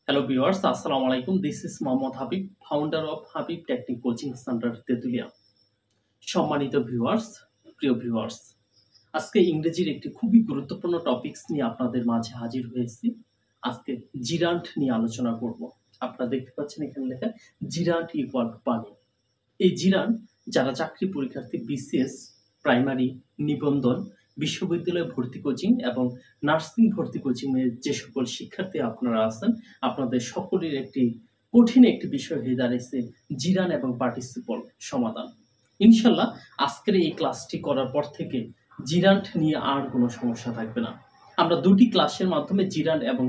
Hello viewers, Assalamu alaikum. This is Mohammad Habib, founder of Habib Technique Coaching Center, Tetulia. সম্মানিত viewers, প্রিয় viewers, আজকে ইংরেজির একটি খুবই গুরুত্বপূর্ণ টপিকস নিয়ে আপনাদের মাঝে হাজির হয়েছি। আজকে জিরান্ট নিয়ে আলোচনা করব। আপনারা দেখতে পাচ্ছেন এখানে লেখা জিরান্ট ইকুয়াল টু পানি। এই জিরান্ট যারা চাকরি পরীক্ষার্থী, বিসিএস, প্রাইমারি, নিবন্ধন, বিশ্ববিদ্যালয়ে ভর্তি কোচিং এবং নার্সিং ভর্তি কোচিং এর যে সকল শিক্ষার্থী আপনারা আছেন, আপনাদের সকলের একটি কঠিন একটি বিষয় হয়ে দাঁড়িয়েছে জিরান এবং পার্টিসিপল সমাধান। ইনশাল্লাহ আজকের এই ক্লাসটি করার পর থেকে জিরান্ট নিয়ে আর কোনো সমস্যা থাকবে না। আমরা দুটি ক্লাসের মাধ্যমে জিরান্ট এবং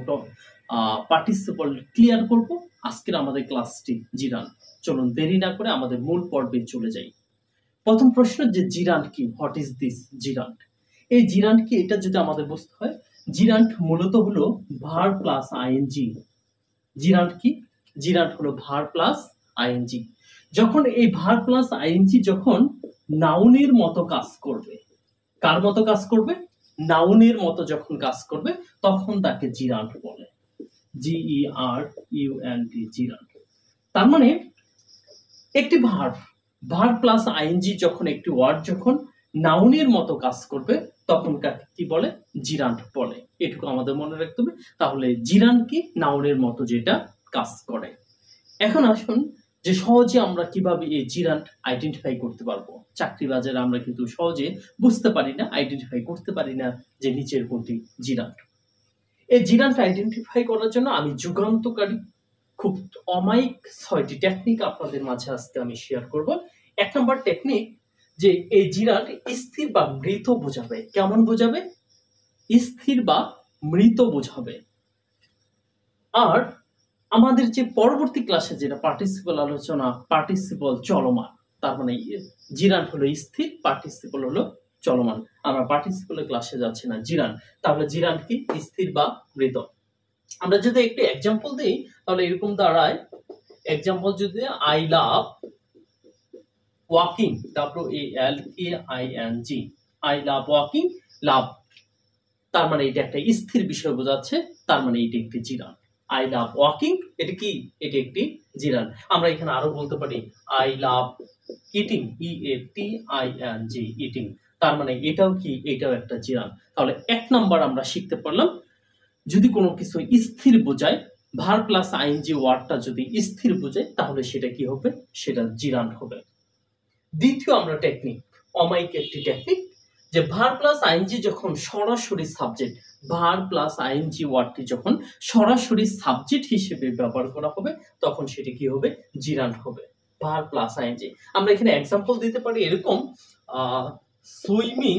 পার্টিসিপল ক্লিয়ার করব। আজকের আমাদের ক্লাসটি জিরান্ট। চলুন দেরি না করে আমাদের মূল পর্বে চলে যাই। প্রথম প্রশ্ন যে জিরান্ট কি, হোয়াট ইজ দিস জিরান্ট? এই জিরান্ট কি, এটা যদি আমাদের বুঝতে হয়, জিরান্ট মূলত হলো ভার প্লাস আইএনজি। জিরান্ট কি? জিরান্ট হলো ভার প্লাস আইএনজি। যখন এই ভার প্লাস আইএনজি যখন নাউনের মতো কাজ করবে, কার মতো কাজ করবে? নাউনের মতো যখন কাজ করবে তখন তাকে জিরান্ট বলে। GERUNT, gerund. তার মানে একটি ভার প্লাস আইএনজি যখন একটি ওয়ার্ড যখন নাউনের মতো কাজ করবে তখন কি বলে? জিরান্ট বলে। এটুকু আমাদের মনে রাখতে হবে। তাহলে জিরান্ট কি? নাউনের মতো যেটা কাজ করে। এখন আসুন যে সহজে আমরা কিভাবে এই জিরান্ট আইডেন্টিফাই করতে পারবো। চাকরি বাজারে আমরা কিন্তু সহজে বুঝতে পারি না, আইডেন্টিফাই করতে পারি না যে নিচের কোনটি জিরান্ট। এই জিরান্ট আইডেন্টিফাই করার জন্য আমি যুগান্তকারী খুব অমায়িক 6টি টেকনিক আপনাদের মাঝে আজকে আমি শেয়ার করব। 1 নম্বর টেকনিক, যে এই জিরান্ট স্থির বা মৃত বোঝাবে। কেমন বোঝাবে? স্থির বা মৃত বোঝাবে। আর আমাদের যে পরবর্তী ক্লাসে যেটা পার্টিসিপল আলোচনা, পার্টিসিপল চলমান, তার মানে জিরান্ট হলো স্থির, পার্টিসিপল হলো চলমান। আমরা পার্টিসিপলের ক্লাসে যাচ্ছি না, জিরান্ট। তাহলে জিরান্ট কি? স্থির বা মৃত। আমরা যদি একটু এক্সাম্পল দিই তাহলে এরকম দাঁড়ায়। এক্সাম্পল যদি I love walking, WALKING, I love walking, love, তার মানে এটা একটা স্থির বিষয় বোঝাচ্ছে, তার মানে এটা একটি জিরান্ট। আই লাভ ওয়াকিং, এটা কি? এটা একটি জিরান্ট। আমরা এখানে আরো বলতে পারি I love eating, EATING, eating, তার মানে এটাও কি? এটাও একটা জিরান্ট। তাহলে 1 নাম্বার আমরা শিখতে পারলাম, যদি কোনো কিছু স্থির বোঝায়, ভার প্লাস আইএনজি ওয়ার্ডটা যদি স্থির বোঝায় তাহলে সেটা কি হবে? সেটা জিরান্ট হবে। দ্বিতীয় আমরা টেকনিক, অমায়িক একটি টেকনিক, যে ভার প্লাস আইএনজি যখন সরাসরি সাবজেক্ট, ভার প্লাস আইএনজি ওয়ার্ডটি যখন সরাসরি সাবজেক্ট হিসেবে ব্যবহার করা হবে তখন সেটা কি হবে? জিরান্ট হবে। Verb plus ING. আমরা এখানে এক্সাম্পল দিতে পারি এরকম, swimming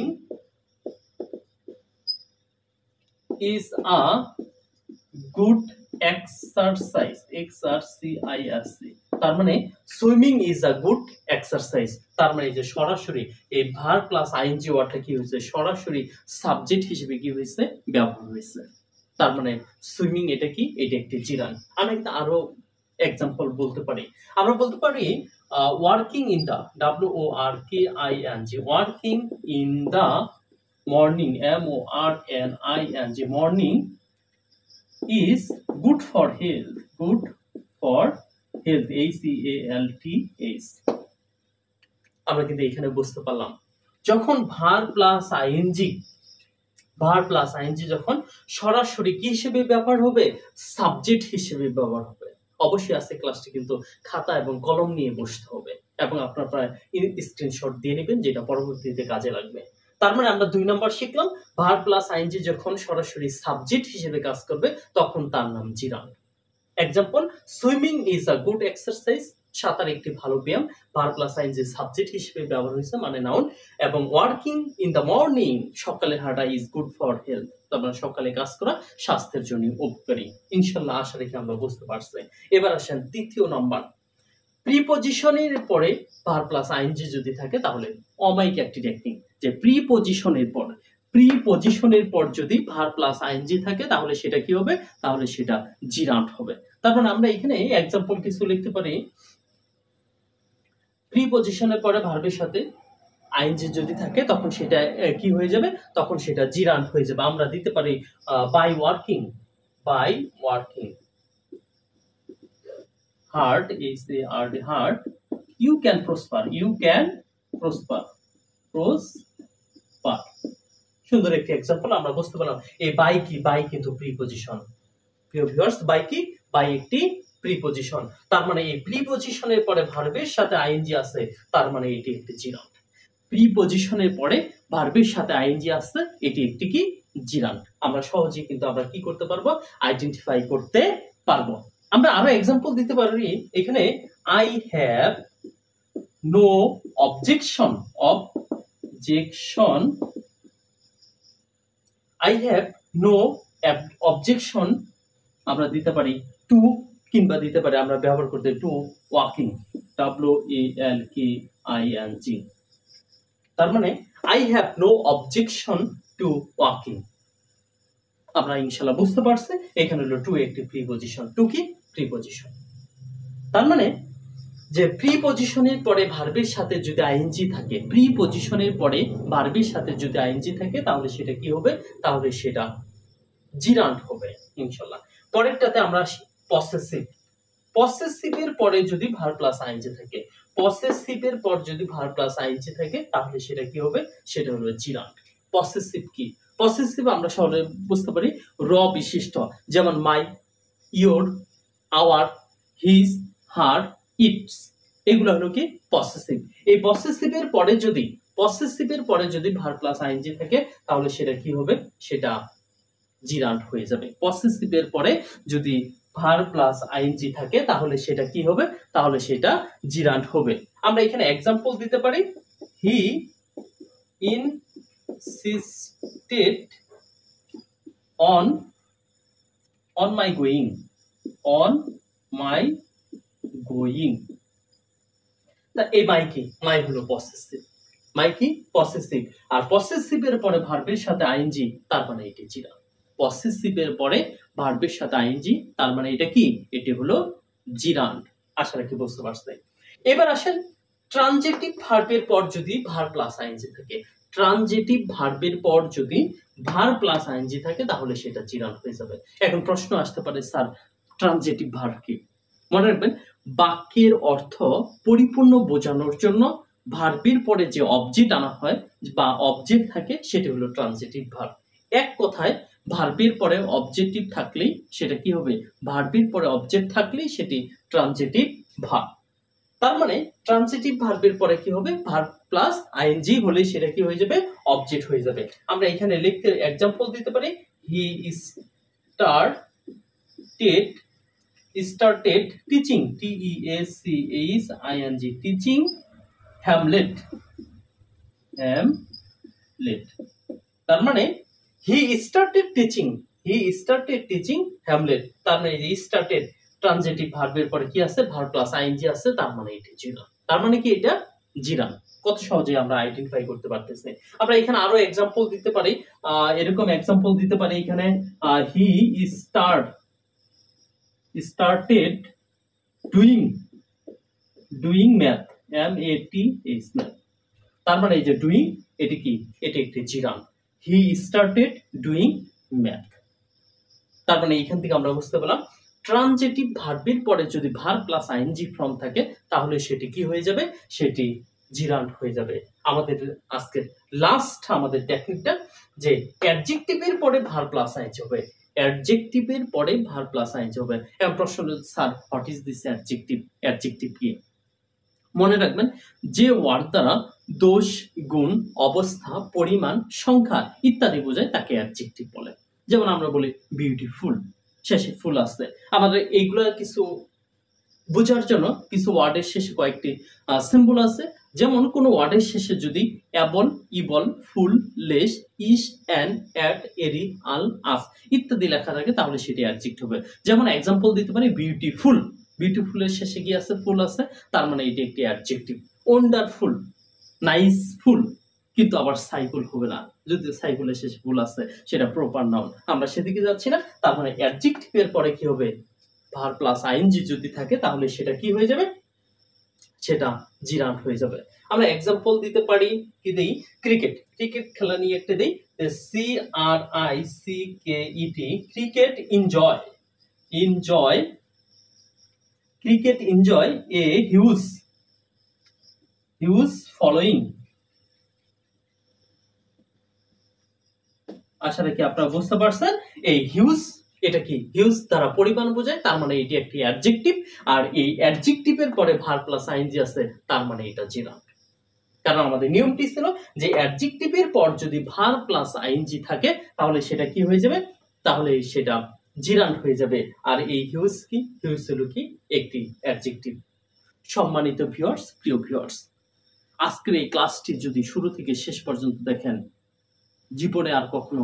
is a good exercise, EXERCISE, তার মানে swimming is a good exercise. তার মানে যে সরাসরি এই ভার প্লাস আইএনজি ওয়ার্ডটা কি হয়েছে? সরাসরি সাবজেক্ট হিসেবে কি হয়েছে? ব্যবহার হয়েছে। তার মানে সুইমিং এটা কি? এটা একটি জিরান্ট। আমরা কিন্তু আরো এক্সাম্পল বলতে পারি। আমরা বলতে পারি working in the, WORKING, working in the morning, MORNING, morning is good for health, good for health, HEALTH। আমরা কিন্তু এখানে বুঝতে পারলাম যখন ভার প্লাস আইএনজি যখন সরাসরি কি হিসেবে ব্যবহার হবে? সাবজেক্ট হিসেবে ব্যবহার হবে। অবশ্যই আজকে ক্লাসটি কিন্তু খাতা এবং কলম নিয়ে বসতে হবে এবং আপনারা প্রায় স্ক্রিনশট দিয়ে নেবেন, যেটা পরবর্তীতে কাজে লাগবে। তার মানে আমরা 2 নাম্বার শিখলাম, ভার প্লাস আইএনজি যখন সরাসরি সাবজেক্ট হিসেবে কাজ করবে তখন তার নাম gerund. Example, swimming is a good exercise, সাঁতার একটি ভালো ব্যায়াম, ভার প্লাস আইএনজি সাবজেক্ট হিসেবে ব্যবহার হয়েছে মানে নাউন। এবং ওয়ার্কিং ইন দ্য মর্নিং, সকালে হাঁটা, ইজ গুড ফর হেলথ, তার মানে সকালে কাজ করা স্বাস্থ্যের জন্য উপকারী। ইনশাআল্লাহ আশা রেখে আমরা বুঝতে পারছি। এবার আসেন 3য় নাম্বার, প্রিপজিশনের পরে ভার প্লাস আইএনজি যদি থাকে তাহলে অমায়িক একটি টেকনিক, যে প্রিপজিশনের পর যদি ভার প্লাস আইএনজি থাকে তাহলে সেটা কি হবে? তাহলে সেটা জিরান্ট হবে। তারপর আমরা এখানে এক্সাম্পল কিছু লিখতে পারি। প্রিপজিশনের পরে ভার্বের সাথে আইএনজি যদি থাকে তখন সেটা কি হয়ে যাবে? তখন সেটা জিরান্ট হয়ে যাবে। আমরা দিতে পারি by working, hard, HARD, hard, you can prosper, you can prosper, prosper. সুন্দর একটি এক্সাম্পল আমরা বুঝতে পারলাম। এই বাই কি, বাই কিন্তু প্রিপজিশন। প্রিয় ভিউয়ার্স, বাই কি, বাই একটি প্রিপজিশন। তার মানে এই প্রিপজিশনের পরে ভার্বের সাথে আইএনজি আছে, তার মানে এটি একটি জিরান্ট। প্রিপজিশনের পরে ভার্বের সাথে আইএনজি আছে, এটি একটি কি, জিরান্ট। আমরা সহজেই কিন্তু আমরা কি করতে পারবো, আইডেন্টিফাই করতে পারবো। আমরা আরো এক্সাম্পল দিতে পারি। এখানে I have no objection, objection, I have no objection আমরা দিতে পারি টু, কিংবা দিতে পারি আমরা ব্যবহার করতে টু ওয়াকিং, WALKING। তার মানে I have no objection to walking. আমরা ইনশাআল্লাহ বুঝতে পারছি এখানে হলো টু একটি প্রিপজিশন। টু কি, প্রিপজিশন। তার মানে যে প্রিপজিশনের পরে ভার্বের সাথে যদি আইএনজি থাকে, প্রিপজিশনের পরে ভার্বের সাথে যদি আইএনজি থাকে, তাহলে সেটা কি হবে, তাহলে সেটা জিরান্ট হবে ইনশাআল্লাহ। পরেরটাতে আমরা পসেসিভ। পসেসিভের পরে যদি ভার্ব প্লাস আইএনজি থাকে, পসেসিভের পর যদি ভার্ব প্লাস আইএনজি থাকে, তাহলে সেটা কি হবে, সেটা হলো জিরান্ট। পসেসিভ কি, পসেসিভ আমরা সহজে বুঝতে পারি র বিশিষ্ট, যেমন my, your, our, his, her, its, এগুলো হলো কি পসেসিভ। এই পসেসিভের পরে যদি, পসেসিভের পরে যদি ভার্ব প্লাস আইএনজি থাকে, তাহলে সেটা কি হবে, সেটা জিরান্ট হয়ে যাবে। পসেসিভের পরে যদি ভার্ব প্লাস আইএনজি থাকে, তাহলে সেটা কি হবে, তাহলে সেটা জিরান্ট হবে। আমরা এখানে এক্সাম্পল দিতে পারি। হি insisted on my going, on my going. এই মাই কি, মাই হলো পসেসিভ, মাই কি পসেসিভ। আর পসেসিভের পরে ভার্বের সাথে আইএনজি, তার মানে এটি জিরান্ট। পসেসিভের পরে ভার্বের সাথে আইএনজি, তার মানে এটা কি, এটি হলো জিরান্ট। আশা রাখি বুঝতে পারছেন। এবার আসেন ট্রানজিটিভ ভার্বের পর যদি ভার্ব প্লাস আইএনজি থাকে, ট্রানজিটিভ ভার্বের পর যদি ভার্ব প্লাস আইএনজি থাকে, তাহলে সেটা জিরান্ট হয়ে যাবে। এখন প্রশ্ন আসতে পারে, স্যার ট্রানজিটিভ ভার্ব কি? মনে রাখবেন, বাক্যের অর্থ পরিপূর্ণ বোঝানোর জন্য ভার্বের পরে যে অবজেক্ট আনা হয় বা অবজেক্ট থাকে, সেটি হলো ট্রানজিটিভ ভার্ব। এক কথায় ভার্বের পরে অবজেক্টিভ থাকলেই সেটা কি হবে, ভার্বের পরে অবজেক্ট থাকলেই সেটি ট্রানজিটিভ ভার্ব। তার মানে ট্রানজিটিভ ভার্বের পরে কি হবে, ভার্ব প্লাস আইএনজি হলে সেটা কি হয়ে যাবে, অবজেক্ট হয়ে যাবে। আমরা এখানে লিখতে এক্সাম্পল দিতে পারি। হি started teaching, TEACHING, teaching Hamlet, তার মানে হি started teaching Hamlet। তার মানে এই started ট্রানজিটিভ ভার্বের পরে কি আছে, ভার্ব প্লাস আইএনজি আছে, তার মানে এটি জিরান্ট। তার মানে কি, এটা জিরান্ট। কত সহজে আমরা আইডেন্টিফাই করতে পারতেছি। আমরা এখানে আরো এক্সাম্পল দিতে পারি। এরকম এক্সাম্পল দিতে পারি এখানে, হি started doing math, MATH, তার মানে এই যে ডুইং, এটি কি, এটি একটি জিরান্ট। হি started doing math। তার মানে এখান থেকে আমরা বুঝতে পারলাম ট্রানজিটিভ ভার্বের পরে যদি ভার্ব প্লাস আইএনজি ফর্ম থাকে, তাহলে সেটি কি হয়ে যাবে, সেটি জিরান্ট হয়ে যাবে। আমাদের আজকের লাস্ট আমাদের টেকনিকটা যে অ্যাডজেক্টিভের পরে ভার্ব প্লাস আইএনজি হবে, অ্যাডজেক্টিভের পরে ভার্ব প্লাস আইএনজি হবে। এখন প্রশ্ন হলো, sir what is this adjective? Adjective কি? মনে রাখবেন, যে ওয়ার্ড দ্বারা দোষ, গুণ, অবস্থা, পরিমাণ, সংখ্যা ইত্যাদি বোঝায় তাকে অ্যাডজেক্টিভ বলে। যেমন আমরা বলি বিউটিফুল, শেষে ফুল আসছে। আমাদের এইগুলো কিছু বোঝার জন্য কিছু ওয়ার্ডের শেষে কয়েকটি সিম্বল আছে। যেমন কোন ওয়ার্ডের শেষে যদি able, ible, ful, less, ish, an, ate, ary, al, আস ইত্যাদি লেখা থাকে, তাহলে সেটি অ্যাডজেক্টিভ হবে। যেমন এক্সাম্পল দিতে পারি বিউটিফুল, বিউটিফুলের শেষে কি আছে, ফুল আছে, তার মানে এটি একটি অ্যাডজেক্টিভ। ওয়ান্ডারফুল, নাইসফুল, কিন্তু আবার সাইফুল হবে না, যদি সাইফুলের শেষে ফুল আছে, সেটা প্রপার নাউন। আমরা সেদিকে যাচ্ছি না। তার মানে অ্যাডজেক্টিভের পরে কি হবে, ভার্ব প্লাস আইএনজি যদি থাকে, তাহলে সেটা কি হয়ে যাবে, সেটা জিরান্ট হয়ে যাবে। আমরা এক্সাম্পল দিতে পারি, কি দেই, ক্রিকেট, ক্রিকেট খেলা নিয়ে একটা দেই, CRICKET, cricket enjoy cricket enjoy a huge following. আশা রাখি আপনারা বুঝতে পারছেন। এই হিউজ, এটা কি? হিউজ দ্বারা পরিমাণ বোঝায়, তার মানে এটি একটি অ্যাডজেক্টিভ। আর এই অ্যাডজেক্টিভের পরে ভার্ব প্লাস আইএনজি আছে, তার মানে এটা জিরান্ট। কারণ আমাদের নিয়মটি ছিল যে অ্যাডজেক্টিভের পর যদি ভার্ব প্লাস আইএনজি থাকে তাহলে সেটা কি হয়ে যাবে? তাহলে সেটা জিরান্ট হয়ে যাবে। আর এই হিউজ কি? হিউজ হলো কি? একটি অ্যাডজেক্টিভ। সম্মানিত ভিউয়ার্স, প্রিয় ভিউয়ার্স, আজকের এই ক্লাসটি যদি শুরু থেকে শেষ পর্যন্ত দেখেন, জীবনে আর কখনো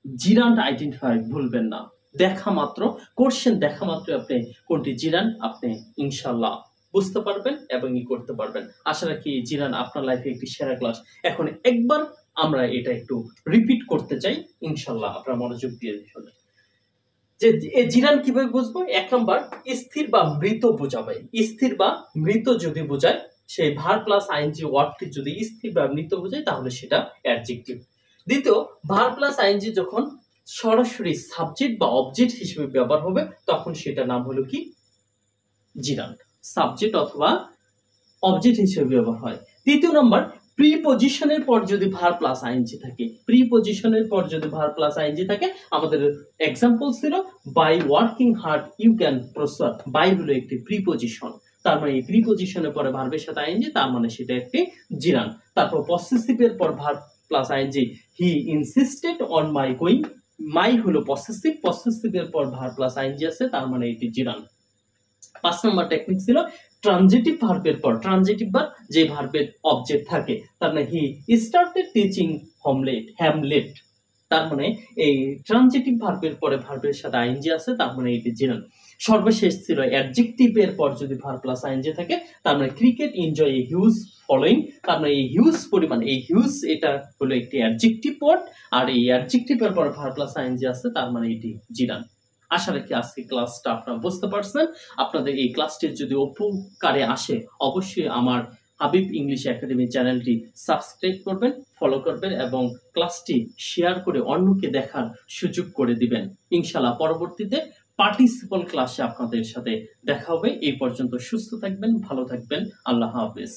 জিরান্ট আইডেন্টিফাই ভুলবেন না। দেখা মাত্র, কোশ্চেন দেখা মাত্র আপনি কোনটি জিরান্ট আপনি ইনশাল্লাহ বুঝতে পারবেন এবং করতে পারবেন। আশা রাখি জিরান্ট আপনার লাইফে একটি সেরা ক্লাস। এখন একবার আমরা এটা একটু রিপিট করতে চাই, ইনশাল্লাহ আপনারা মনোযোগ দিয়ে শুনুন। যে জিরান্ট কিভাবে বুঝবো? 1 নম্বর, স্থির বা মৃত বোঝাবে। স্থির বা মৃত যদি বোঝায়, সেই ভার্ব প্লাস আইএনজি ওয়ার্ডটি যদি স্থির বা মৃত বোঝায় তাহলে সেটা অ্যাডজেক্টিভ। দ্বিতীয়, ভার্ব প্লাস আইএনজি যখন সরাসরি সাবজেক্ট বা অবজেক্ট হিসেবে ব্যবহার হবে তখন সেটা নাম হলো কি? জিরান্ট। সাবজেক্ট অথবা অবজেক্ট হিসেবে ব্যবহার হয়। তৃতীয় নম্বর, প্রিপজিশনের পর যদি ভার্ব প্লাস আইএনজি থাকে, প্রিপজিশনের পর যদি ভার্ব প্লাস আইএনজি থাকে, আমাদের এক্সাম্পল ছিল by working hard you can prosper. By হলো একটি প্রিপজিশন, তার মানে এই প্রিপজিশনের পরে ভার্বের সাথে আইএনজি, তার মানে সেটা একটি জিরান্ট। তারপর পসেসিভের পর verb plus ING, he insisted on my going. My হলো পসেসিভ, পসেসিভের পর ভার্ব প্লাস আইএনজি আছে, তার মানে এটি জিরান্ট। 5 নম্বর টেকনিক ছিল ট্রানজিটিভ ভার্বের পর, ট্রানজিটিভ ভার্ব যে ভার্বের অবজেক্ট থাকে, তার মানে হি স্টার্টেড টিচিং হ্যামলেট। তার মানে এই ট্রানজিটিভ ভার্বের পরে ভার্বের সাথে আইএনজি আছে, তার মানে এটি জিরান্ট। সর্বশেষ ছিল অ্যাডজেক্টিভের পর যদি ভার্ব প্লাস আইএনজি থাকে, তার মানে cricket enjoy a huge following. তার মানে এই হিউজ পরিমাণ, এই হিউজ এটা হলো একটি অ্যাডজেক্টিভ ওয়ার্ড, আর এই অ্যাডজেক্টিভের পর ভার্ব প্লাস আইএনজি আছে, তার মানে এটি জিরান্ট। আশা রাখি আজকে ক্লাসটা আপনারা বুঝতে পারছেন। আপনাদের এই ক্লাসটি যদি উপকারে আসে অবশ্যই আমার হাবিব ইংলিশ একাডেমি চ্যানেলটি সাবস্ক্রাইব করবেন, ফলো করবেন এবং ক্লাসটি শেয়ার করে অন্যকে দেখার সুযোগ করে দিবেন। ইনশাআল্লাহ পরবর্তীতে পার্টিসিপল ক্লাসে আপনাদের সাথে দেখা হবে। এই পর্যন্ত সুস্থ থাকবেন, ভালো থাকবেন। আল্লাহ হাফেজ।